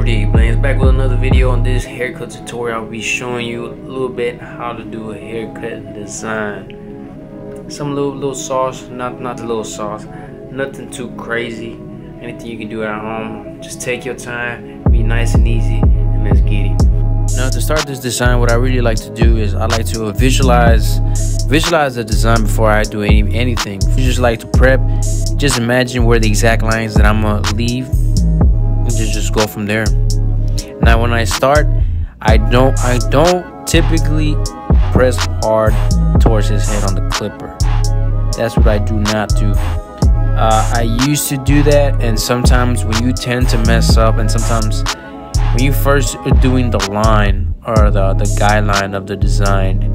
RUDY8BLENDS back with another video. On this haircut tutorial, I'll be showing you a little bit how to do a haircut design. Some little sauce, not the little sauce, nothing too crazy. Anything you can do at home. Just take your time, be nice and easy, and let's get it. Now to start this design, what I really like to do is I like to visualize the design before I do anything. If you just like to prep, just imagine where the exact lines that I'm gonna leave and just go from there. Now when I start, I don't typically press hard towards his head on the clipper. That's what I do not do. I used to do that, and sometimes when you tend to mess up, and sometimes when you first are doing the line or the guideline of the design,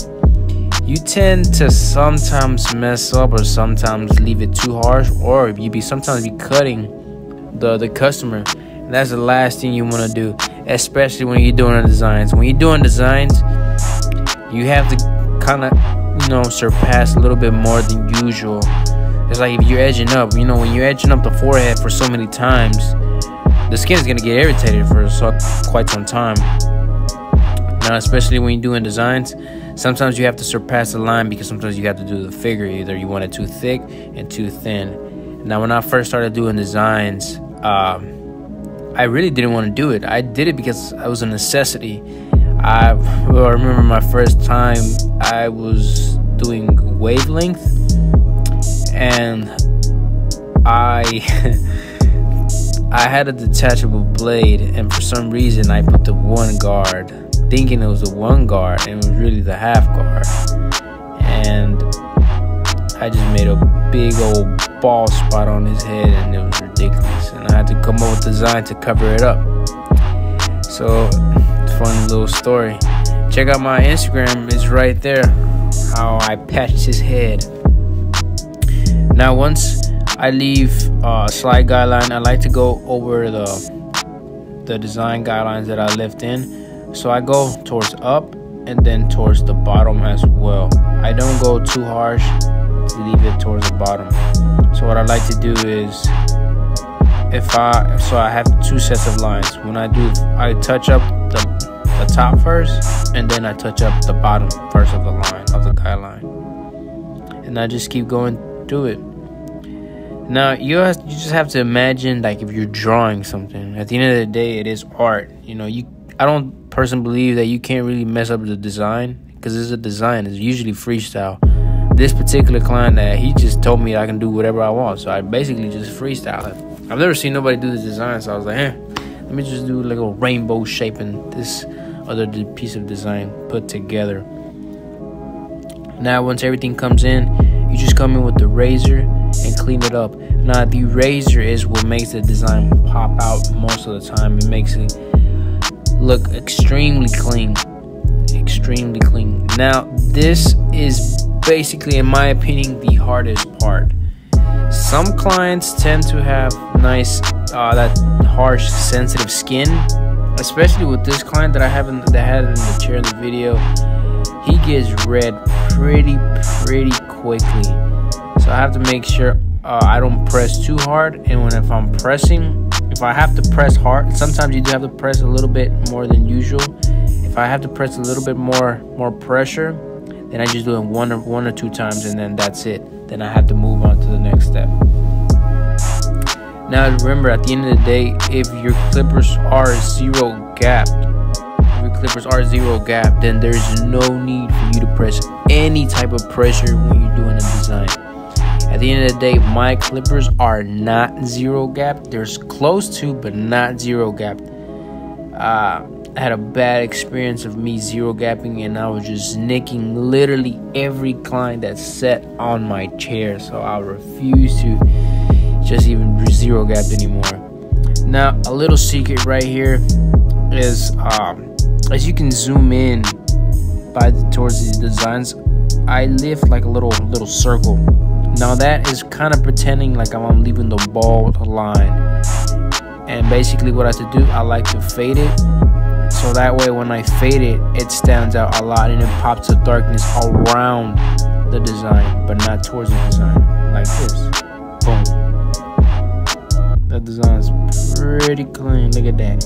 you tend to sometimes mess up or sometimes leave it too harsh, or sometimes be cutting the customer. And that's the last thing you want to do, especially when you're doing designs. When you're doing designs, you have to kind of, surpass a little bit more than usual. It's like if you're edging up, when you're edging up the forehead for so many times, the skin is going to get irritated for quite some time. Now, especially when you're doing designs, sometimes you have to surpass the line, because sometimes you have to do the figure. Either you want it too thick and too thin. Now, when I first started doing designs, I really didn't want to do it. I did it because it was a necessity. I remember my first time I was doing wavelength, and I had a detachable blade, and for some reason I put the one guard, thinking it was the one guard, and it was really the half guard, and I just made a big old bald spot on his head, and it was ridiculous, and I had to come up with a design to cover it up. So, fun little story. Check out my Instagram, it's right there, how I patched his head. Now once I leave slide guideline, I like to go over the design guidelines that I left in. So I go towards up and then towards the bottom as well. I don't go too harsh to leave it towards the bottom. So what I like to do is, I have two sets of lines. When I touch up the top first, and then I touch up the bottom first of the line, of the guideline, and I just keep going through it. Now you just have to imagine, like, if you're drawing something, at the end of the day, it is art. I don't personally believe that you can't really mess up the design, because it's a design. It's usually freestyle. This particular client, he just told me I can do whatever I want, so I basically just freestyle it. I've never seen nobody do this design, so I was like, let me just do like a rainbow shape and this other piece of design put together. Now once everything comes in, you just come in with the razor and clean it up. Now the razor is what makes the design pop out most of the time. It makes it look extremely clean. Now this is basically, in my opinion, the hardest part. Some clients tend to have nice that harsh, sensitive skin, especially with this client that I had in the chair in the video. He gets red pretty quickly, so I have to make sure I don't press too hard. And if I'm pressing, if I have to press hard, sometimes you do have to press a little bit more than usual. If I have to press a little bit more pressure, then I just do it one or two times, and then that's it. Then I have to move on to the next step. Now remember, at the end of the day, if your clippers are zero gapped, then there's no need for you to press any type of pressure when you're doing a design. At the end of the day, my clippers are not zero gapped. They're close to, but not zero gapped. I had a bad experience of me zero gapping, and I was just nicking literally every client that sat on my chair. So I refuse to just even zero gap anymore. Now a little secret right here is, as you can zoom in towards these designs, I lift like a little circle. Now that is kind of pretending like I'm leaving the bald line, and basically what I have to do, I like to fade it, so that way when I fade it, it stands out a lot and it pops the darkness around the design, but not towards the design, like this. Boom. That design is pretty clean. Look at that.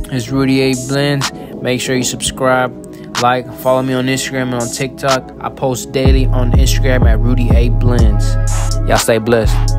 It's RUDY8BLENDS. Make sure you subscribe, like, follow me on Instagram and on TikTok. I post daily on Instagram at RUDY8BLENDS. Y'all stay blessed.